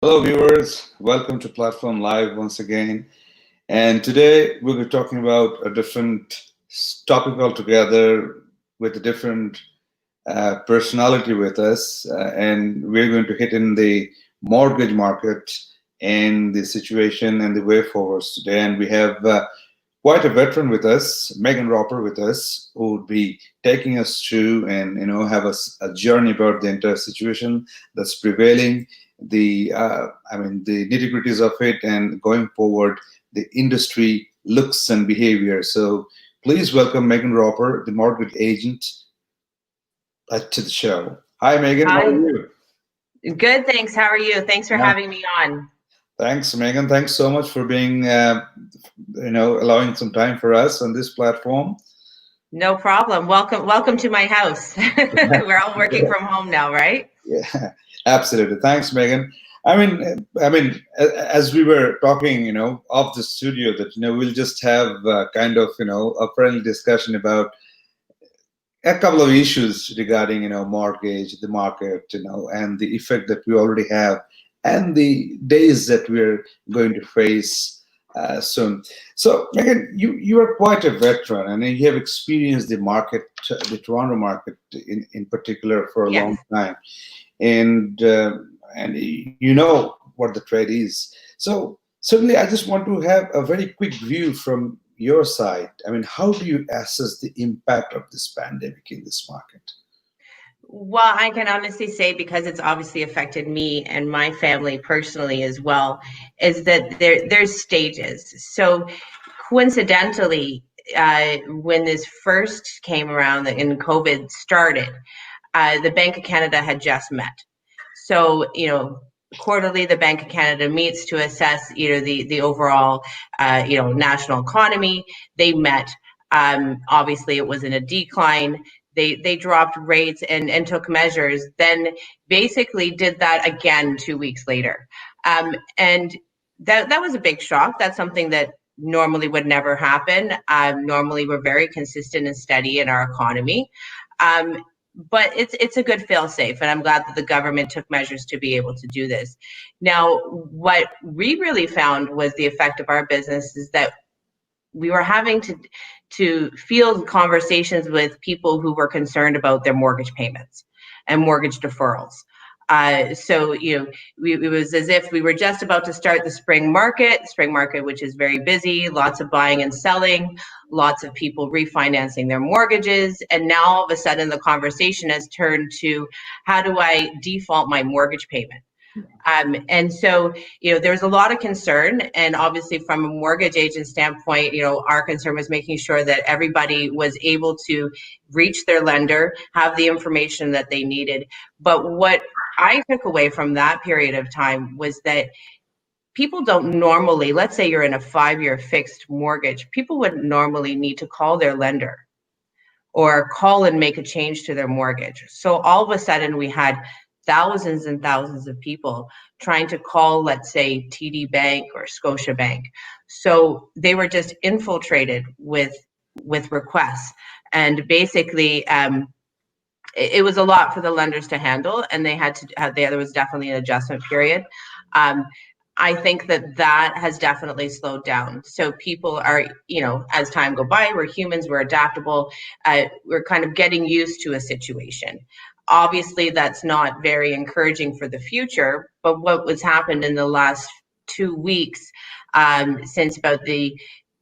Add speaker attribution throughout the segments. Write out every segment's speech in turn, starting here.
Speaker 1: Hello, viewers. Welcome to Platform Live once again. And today we'll be talking about a different topic altogether with a different personality with us. And we're going to hit in the mortgage market and the situation and the way forwards today. And we have quite a veteran with us, Megan Roper with us, who would be taking us through and have a journey about the entire situation that's prevailing, the nitty-gritties of it, and going forward, the industry looks and behavior. So please welcome Megan Roper, the mortgage agent, to the show. Hi, Megan. How are
Speaker 2: Hi.
Speaker 1: you?
Speaker 2: Good, thanks. How are you? Thanks for
Speaker 1: Yeah.
Speaker 2: having me on.
Speaker 1: Thanks, Megan. Thanks so much for being, allowing some time for us on this platform.
Speaker 2: No problem. Welcome to my house. We're all working from home now, right?
Speaker 1: Yeah, absolutely. Thanks, Megan. As we were talking, off the studio, that we'll just have kind of a friendly discussion about a couple of issues regarding mortgage, the market, and the effect that we already have, and the days that we're going to face soon. So, Megan, you are quite a veteran, and you have experienced the market, the Toronto market in particular, for a long
Speaker 2: Yes.
Speaker 1: time, and you know what the trade is. So certainly, I just want to have a very quick view from your side. I mean, how do you assess the impact of this pandemic in this market?
Speaker 2: Well, I can honestly say, because it's obviously affected me and my family personally as well, is that there's stages. So coincidentally, when this first came around and COVID started, the Bank of Canada had just met. So, quarterly, the Bank of Canada meets to assess, the overall, national economy. They met. Obviously, it was in a decline. They dropped rates and took measures. Then basically did that again 2 weeks later, and that was a big shock. That's something that normally would never happen. Normally, we're very consistent and steady in our economy. But it's a good fail safe, and I'm glad that the government took measures to be able to do this. Now, what we really found was the effect of our business is that we were having to field conversations with people who were concerned about their mortgage payments and mortgage deferrals. So, it was as if we were just about to start the spring market, which is very busy, lots of buying and selling, lots of people refinancing their mortgages. And now all of a sudden the conversation has turned to, how do I default my mortgage payment? And so, there's a lot of concern. And obviously, from a mortgage agent standpoint, our concern was making sure that everybody was able to reach their lender, have the information that they needed. But what I took away from that period of time was that people don't normally, let's say you're in a 5-year fixed mortgage, people wouldn't normally need to call their lender or call and make a change to their mortgage. So all of a sudden we had thousands and thousands of people trying to call, let's say, TD Bank or Scotiabank. So they were just infiltrated with requests. And basically, it was a lot for the lenders to handle, and they had to there was definitely an adjustment period. I think that has definitely slowed down. So people are, as time go by, we're humans, we're adaptable, we're kind of getting used to a situation. Obviously, that's not very encouraging for the future, but what was happened in the last 2 weeks, since about the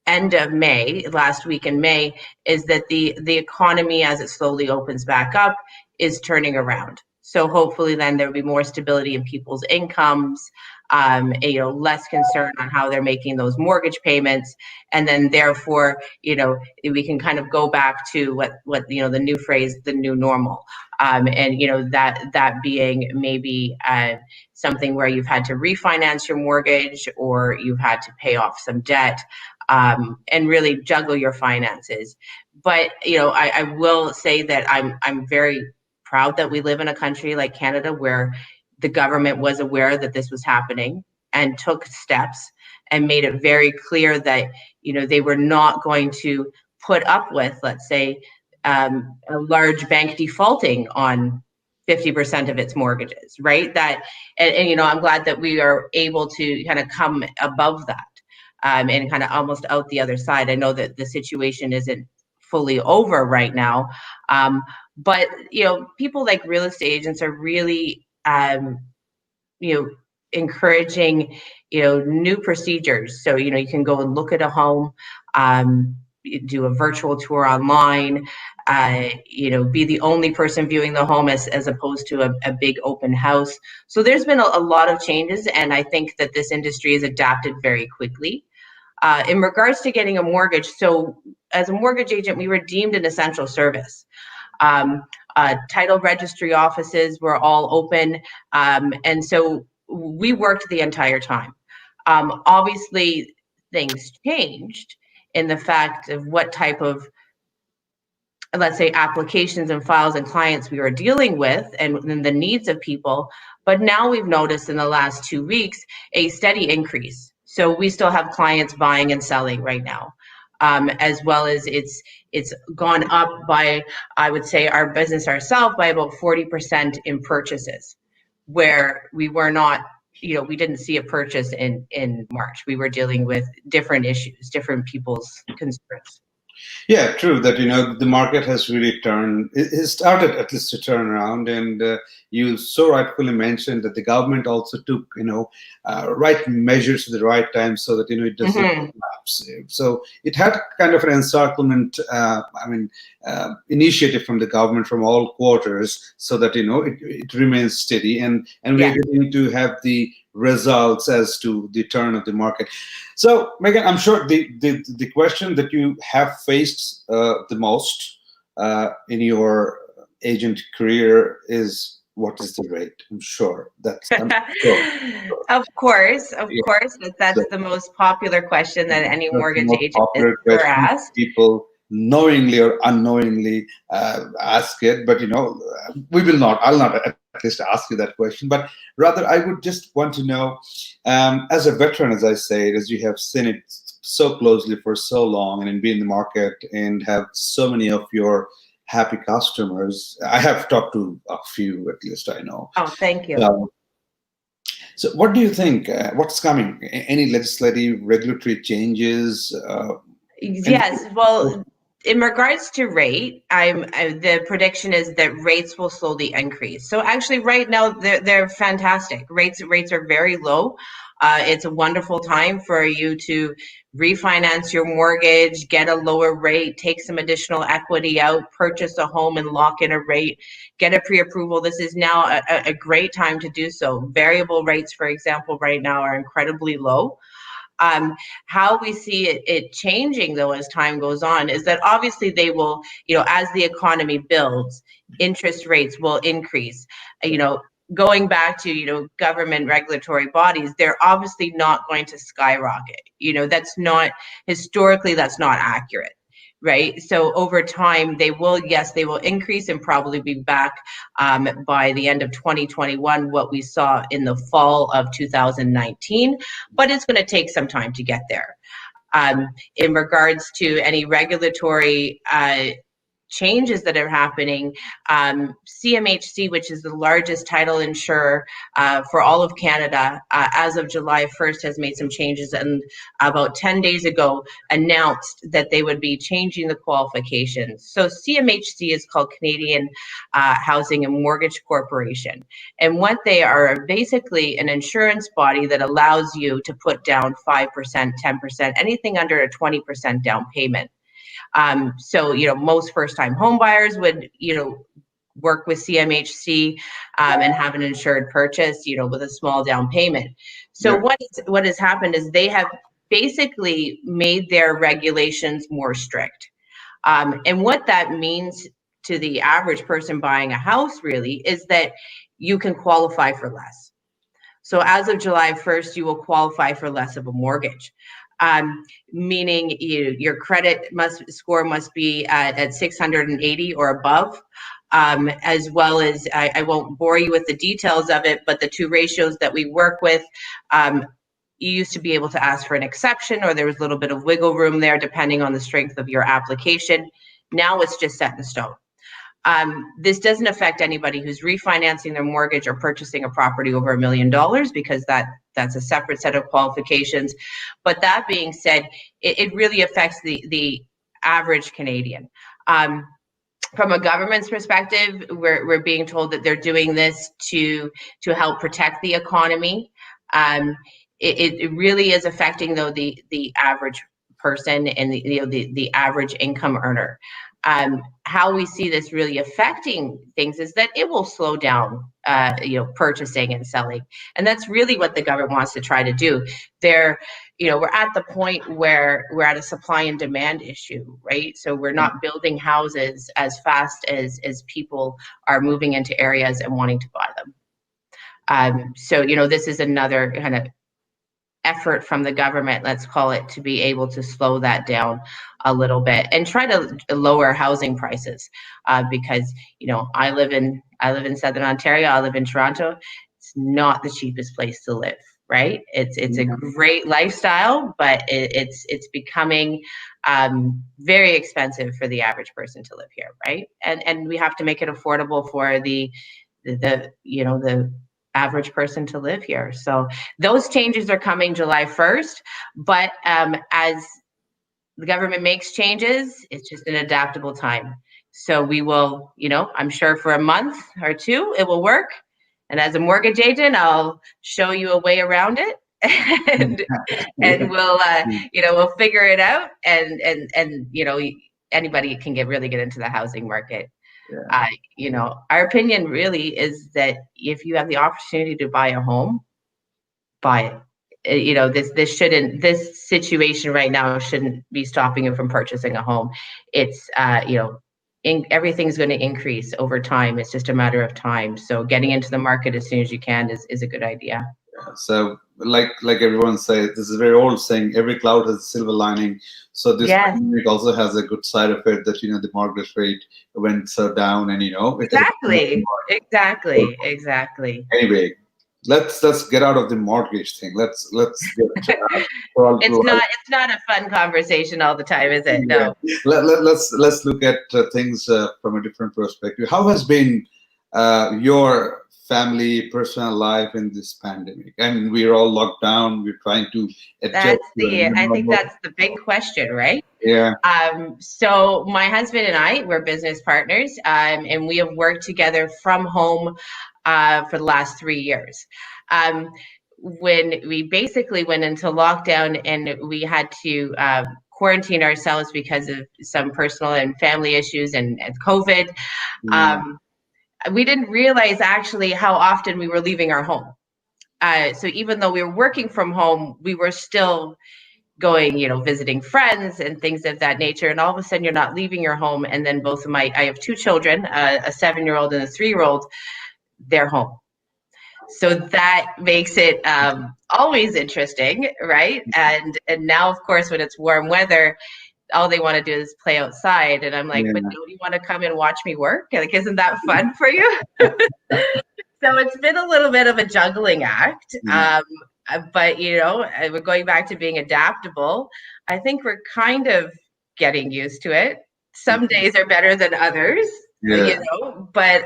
Speaker 2: end of May, last week in May, is that the economy, as it slowly opens back up, is turning around. So hopefully then there'll be more stability in people's incomes, less concern on how they're making those mortgage payments. And then therefore, we can kind of go back to what the new phrase, the new normal. And that being maybe something where you've had to refinance your mortgage, or you've had to pay off some debt, and really juggle your finances. But I will say that I'm very proud that we live in a country like Canada, where the government was aware that this was happening and took steps and made it very clear that they were not going to put up with, let's say, a large bank defaulting on 50% of its mortgages, right? That, and you know, I'm glad that we are able to kind of come above that, and kind of almost out the other side. I know that the situation isn't fully over right now, but you know, people like real estate agents are really, you know, encouraging, you know, new procedures. So, you know, you can go and look at a home, do a virtual tour online, you know, be the only person viewing the home as opposed to a big open house. So there's been a lot of changes, and I think that this industry has adapted very quickly. In regards to getting a mortgage, so as a mortgage agent, we were deemed an essential service. Title registry offices were all open, and so we worked the entire time. Obviously, things changed in the fact of what type of, let's say, applications and files and clients we were dealing with, and the needs of people. But now we've noticed in the last 2 weeks a steady increase. So we still have clients buying and selling right now, as well as it's gone up by, I would say, our business ourselves by about 40% in purchases, where we were not, you know, we didn't see a purchase in March. We were dealing with different issues, different people's concerns.
Speaker 1: Yeah, true that, you know, the market has really turned, it has started at least to turn around. And you so rightfully mentioned that the government also took, you know, right measures at the right time so that, you know, it doesn't collapse. So it had kind of an encirclement, initiative from the government from all quarters so that, you know, it remains steady. And we're going to have the results as to the turn of the market. So, Megan, I'm sure the question that you have faced the most in your agent career is, what is the rate? I'm sure that's. I'm sure.
Speaker 2: Of course, that's the most popular question that any mortgage agent is ever asked.
Speaker 1: People knowingly or unknowingly ask it, but, you know, we will not. I'll not at least ask you that question, but rather I would just want to know, as a veteran, as I say, as you have seen it so closely for so long and been in the market and have so many of your happy customers. I have talked to a few, at least I know.
Speaker 2: Oh, thank you.
Speaker 1: So what do you think? What's coming? Any legislative, regulatory changes?
Speaker 2: Yes, well, in regards to rate, the prediction is that rates will slowly increase. So actually, right now they're fantastic. Rates are very low. It's a wonderful time for you to refinance your mortgage, get a lower rate, take some additional equity out, purchase a home and lock in a rate, get a pre-approval. This is now a great time to do so. Variable rates, for example, right now are incredibly low. How we see it changing, though, as time goes on, is that obviously they will, you know, as the economy builds, interest rates will increase. You know, going back to, you know, government regulatory bodies, they're obviously not going to skyrocket. You know, that's not, historically, that's not accurate. Right. So over time, they will increase and probably be back by the end of 2021, what we saw in the fall of 2019, but it's going to take some time to get there. In regards to any regulatory changes that are happening, CMHC, which is the largest title insurer for all of Canada, as of July 1st, has made some changes, and about 10 days ago announced that they would be changing the qualifications. So CMHC is called Canadian Housing and Mortgage Corporation, and what they are basically an insurance body that allows you to put down 5%, 10%, anything under a 20% down payment. So, you know, most first-time home buyers would, you know, work with CMHC and have an insured purchase, you know, with a small down payment. So what has happened is they have basically made their regulations more strict. And what that means to the average person buying a house really is that you can qualify for less. So as of July 1st, you will qualify for less of a mortgage. Meaning your credit score must be at 680 or above, as well as, I won't bore you with the details of it, but the two ratios that we work with, you used to be able to ask for an exception, or there was a little bit of wiggle room there depending on the strength of your application. Now it's just set in stone. This doesn't affect anybody who's refinancing their mortgage or purchasing a property over $1 million, because that's a separate set of qualifications. But that being said, it really affects the average Canadian. From a government's perspective, we're being told that they're doing this to help protect the economy. It really is affecting, though, the average person and the average income earner. How we see this really affecting things is that it will slow down, purchasing and selling, and that's really what the government wants to try to do. We're at the point where we're at a supply and demand issue, right? So we're not building houses as fast as people are moving into areas and wanting to buy them. So this is another kind of effort from the government, let's call it, to be able to slow that down a little bit and try to lower housing prices, because I live in Southern Ontario. I live in Toronto. It's not the cheapest place to live, right? It's a great lifestyle, but it's becoming very expensive for the average person to live here, right? And we have to make it affordable for the average person to live here. So those changes are coming July 1st, but as the government makes changes, it's just an adaptable time. So we will, I'm sure for a month or two, it will work. And as a mortgage agent, I'll show you a way around it, and we'll figure it out. And anybody can really get into the housing market. Yeah. Our opinion really is that if you have the opportunity to buy a home, buy it. This situation right now shouldn't be stopping you from purchasing a home. It's everything's going to increase over time. It's just a matter of time. So getting into the market as soon as you can is a good idea.
Speaker 1: So like everyone says, this is a very old saying, every cloud has a silver lining. So this pandemic also has a good side of it, that the mortgage rate went so down, and
Speaker 2: exactly.
Speaker 1: Anyway, let's get out of the mortgage thing. Let's get
Speaker 2: it's not a fun conversation all the time, is it? No.
Speaker 1: Let's look at things from a different perspective. How has been your family, personal life in this pandemic? And we're all locked down. We're trying to adjust.
Speaker 2: I think that's the big question, right?
Speaker 1: Yeah.
Speaker 2: So my husband and I, we're business partners, and we have worked together from home for the last 3 years. When we basically went into lockdown and we had to quarantine ourselves because of some personal and family issues and COVID, we didn't realize actually how often we were leaving our home. So even though we were working from home, we were still going, visiting friends and things of that nature. And all of a sudden you're not leaving your home. And then I have 2 children, a 7-year-old and a 3-year-old, they're home. So that makes it always interesting, right? And now, of course, when it's warm weather, all they want to do is play outside. And I'm like, but don't you want to come and watch me work? Like, isn't that fun for you? So it's been a little bit of a juggling act. But, we're going back to being adaptable. I think we're kind of getting used to it. Some days are better than others. But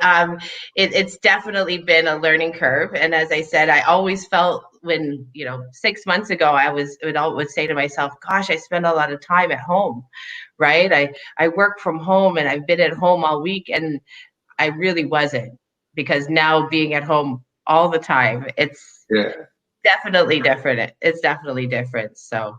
Speaker 2: it's definitely been a learning curve. And as I said, I always felt when 6 months ago, I would say to myself, gosh, I spend a lot of time at home, right? I work from home and I've been at home all week, and I really wasn't, because now being at home all the time, it's definitely different. It's definitely different. So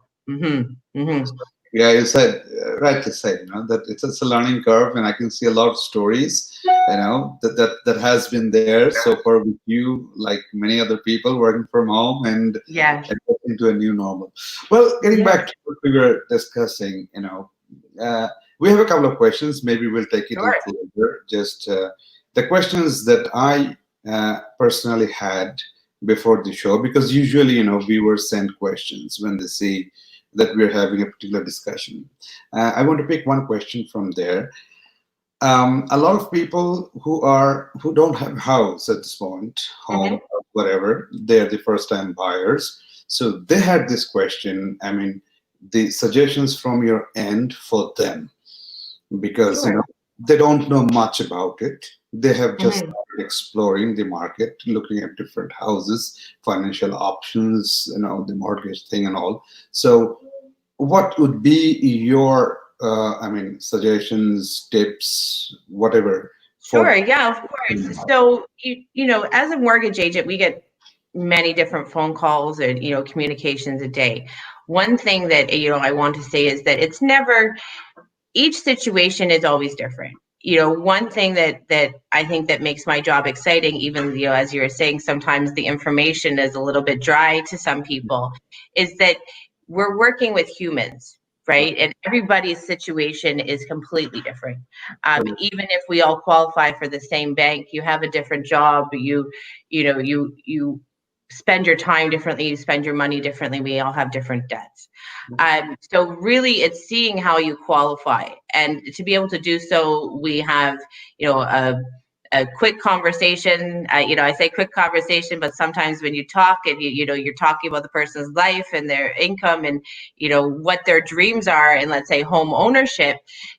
Speaker 1: yeah, you said, rightly said, that it's a learning curve, and I can see a lot of stories, that has been there so far with you, like many other people working from home and adapting to a new normal. Well, getting back to what we were discussing, we have a couple of questions. Maybe we'll take it later. Just the questions that I personally had before the show, because usually, viewers send questions when they see that we're having a particular discussion. I want to pick one question from there. A lot of people who don't have a house at this point, home, or whatever, they're the first-time buyers. So they had this question. I mean, the suggestions from your end for them, because they don't know much about it. They have just
Speaker 2: Mhm.
Speaker 1: started exploring the market, looking at different houses, financial options, the mortgage thing and all. So, what would be your, suggestions, tips, whatever for?
Speaker 2: Sure, yeah, of course. So as a mortgage agent, we get many different phone calls and communications a day. One thing that I want to say is that it's never, each situation is always different. One thing that I think that makes my job exciting, even as you were saying, sometimes the information is a little bit dry to some people, is that we're working with humans, right? And everybody's situation is completely different. Even if we all qualify for the same bank, you have a different job, you spend your time differently, you spend your money differently, we all have different debts. So really it's seeing how you qualify, and to be able to do so, we have, a quick conversation. I say quick conversation, but sometimes when you talk and you're talking about the person's life and their income and what their dreams are, and let's say home ownership,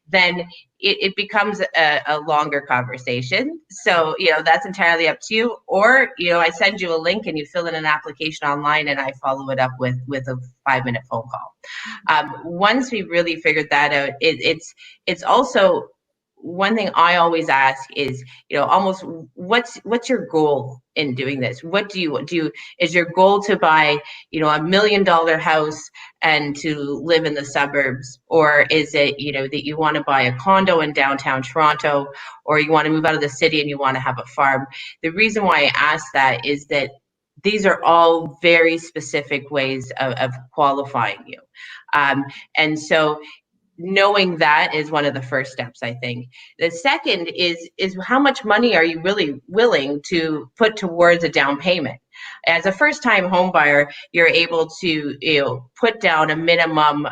Speaker 2: then it becomes a longer conversation. So that's entirely up to you. Or I send you a link and you fill in an application online, and I follow it up with a 5-minute phone call. Once we really figured that out, it's also, one thing I always ask is, almost, what's your goal in doing this? What do you is your goal to buy, $1 million house and to live in the suburbs? Or is it, that you want to buy a condo in downtown Toronto, or you want to move out of the city and you want to have a farm? The reason why I ask that is that these are all very specific ways of qualifying you. And so knowing that is one of the first steps, I think. The second is how much money are you really willing to put towards a down payment? As a first-time home buyer, you're able to put down a minimum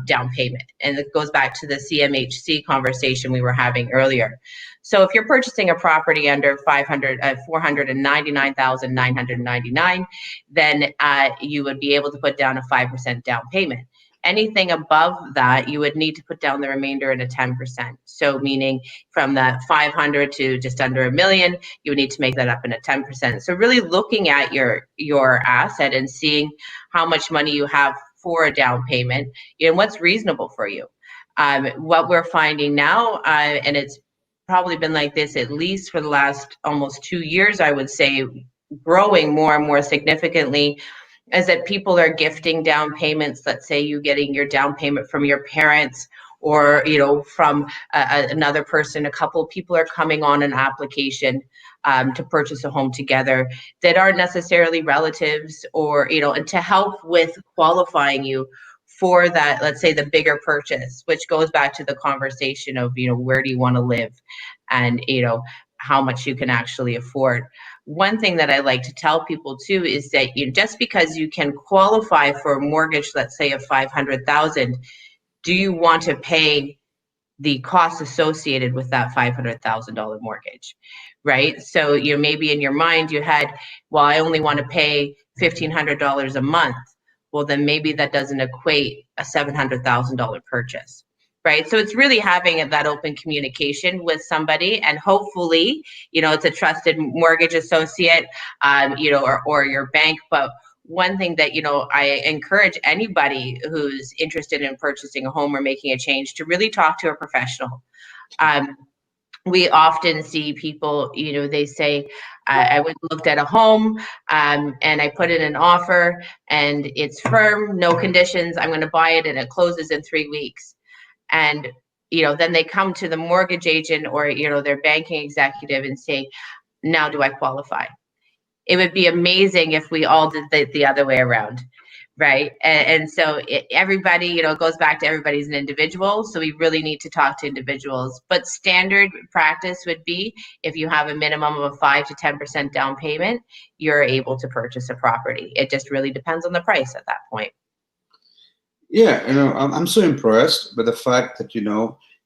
Speaker 2: down payment, and it goes back to the CMHC conversation we were having earlier. So if you're purchasing a property under 499,999, then you would be able to put down a 5% down payment. Anything above that, you would need to put down the remainder in a 10%. So meaning from that 500 to just under $1 million, you would need to make that up in a 10%. So really looking at your asset and seeing how much money you have for a down payment and what's reasonable for you. What we're finding now, and it's probably been like this at least for the last almost 2 years, I would say, growing more and more significantly, is that people are gifting down payments. Let's say you getting your down payment from your parents, or from another person. A couple of people are coming on an application to purchase a home together that aren't necessarily relatives, or and to help with qualifying you for that, let's say, the bigger purchase, which goes back to the conversation of where do you want to live, and how much you can actually afford. One thing that I like to tell people too is that just because you can qualify for a mortgage, let's say of $500,000, do you want to pay the costs associated with that $500,000 mortgage, right? So maybe in your mind you had, well, I only want to pay $1,500 a month. Well, then maybe that doesn't equate a $700,000 purchase. Right. So it's really having that open communication with somebody, and hopefully, it's a trusted mortgage associate, or your bank. But one thing that, I encourage anybody who's interested in purchasing a home or making a change to really talk to a professional. We often see people, they say, I went and looked at a home, and I put in an offer and it's firm, no conditions. I'm going to buy it and it closes in 3 weeks. And then they come to the mortgage agent or their banking executive and say, now do I qualify? It would be amazing if we all did the other way around, right? And so everybody, it goes back to everybody's an individual, so we really need to talk to individuals. But standard practice would be, if you have a minimum of a 5 to 10% down payment, you're able to purchase a property. It just really depends on the price at that point.
Speaker 1: Yeah, I'm so impressed by the fact that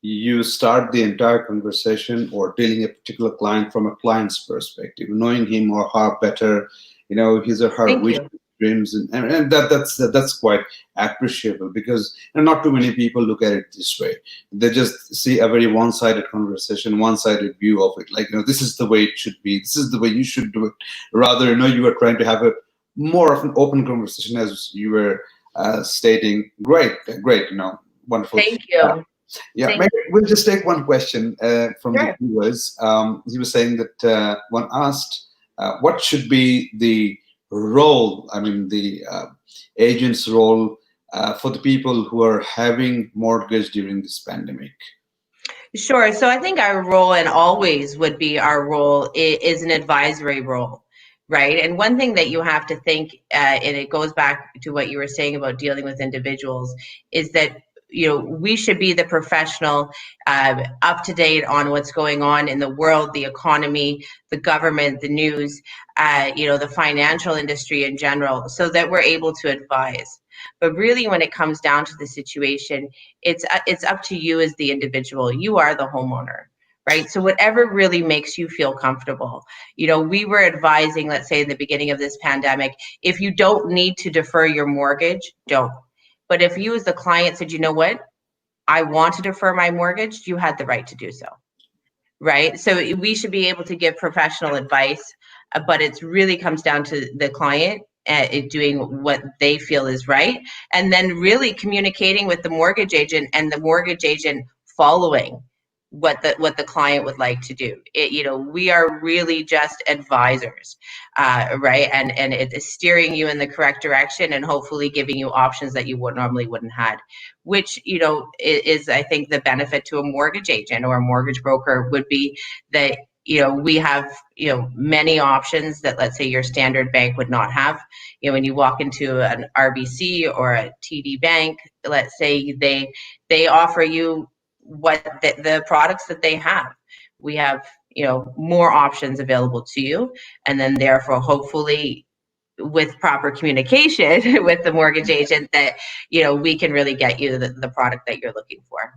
Speaker 1: you start the entire conversation or dealing a particular client from a client's perspective, knowing him or her better, his or her
Speaker 2: Thank
Speaker 1: wish,
Speaker 2: you.
Speaker 1: dreams, and that's quite appreciable, because not too many people look at it this way. They just see a very one-sided conversation, one-sided view of it, like, this is the way it should be, this is the way you should do it. Rather, you are trying to have a more of an open conversation, as you were stating. Great, wonderful.
Speaker 2: Thank you.
Speaker 1: Yeah,
Speaker 2: Thank
Speaker 1: maybe we'll just take one question from
Speaker 2: Sure.
Speaker 1: the viewers. He was saying that one asked, what should be the role, the agent's role for the people who are having mortgage during this pandemic?
Speaker 2: Sure. So I think our role, and always would be our role, is an advisory role, right? And one thing that you have to think, and it goes back to what you were saying about dealing with individuals, is that we should be the professional, up to date on what's going on in the world, the economy, the government, the news, the financial industry in general, so that we're able to advise. But really, when it comes down to the situation, it's up to you as the individual. You are the homeowner, right? So whatever really makes you feel comfortable. We were advising, let's say in the beginning of this pandemic, if you don't need to defer your mortgage, don't. But if you as the client said, you know what, I want to defer my mortgage, you had the right to do so, right? So we should be able to give professional advice, but it really comes down to the client doing what they feel is right, and then really communicating with the mortgage agent, and the mortgage agent following what the client would like to do. We are really just advisors, right? And it is steering you in the correct direction, and hopefully giving you options that you normally wouldn't had, which is, I think, the benefit to a mortgage agent or a mortgage broker would be that we have many options that, let's say, your standard bank would not have. When you walk into an RBC or a TD Bank, let's say, they offer you what the products that they have. We have more options available to you, and then therefore, hopefully, with proper communication with the mortgage agent, that we can really get you the product that you're looking for.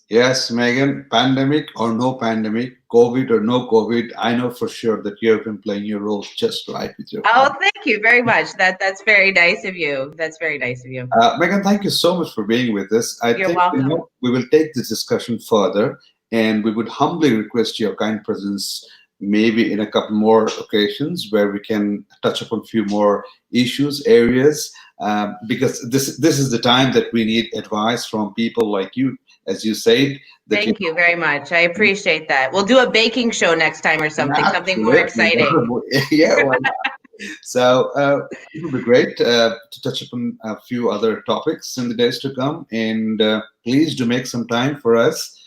Speaker 1: Yes, Megan, pandemic or no pandemic, COVID or no COVID, I know for sure that you have been playing your role just right with your
Speaker 2: family. Oh, thank you very much. That's very nice of you. That's very nice of you.
Speaker 1: Megan, thank you so much for being with us.
Speaker 2: You're welcome.
Speaker 1: We will take this discussion further, and we would humbly request your kind presence maybe in a couple more occasions where we can touch upon a few more issues, areas, because this is the time that we need advice from people like you, as you said.
Speaker 2: Thank you very much. I appreciate that. We'll do a baking show next time or something, something more exciting.
Speaker 1: Yeah, why not? So it would be great to touch upon a few other topics in the days to come, and please do make some time for us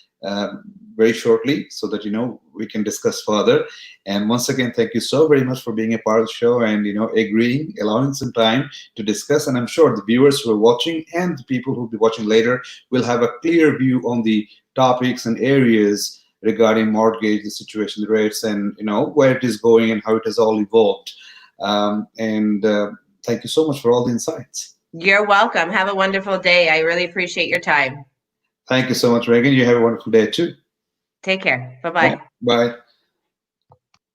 Speaker 1: very shortly, so that we can discuss further. And once again, thank you so very much for being a part of the show, and agreeing, allowing some time to discuss. And I'm sure the viewers who are watching and the people who will be watching later will have a clear view on the topics and areas regarding mortgage, the situation, the rates, and where it is going and how it has all evolved. Thank you so much for all the insights.
Speaker 2: You're welcome. Have a wonderful day. I really appreciate your time.
Speaker 1: Thank you so much, Megan. You have a wonderful day too.
Speaker 2: Take care. Bye-bye.
Speaker 1: Bye.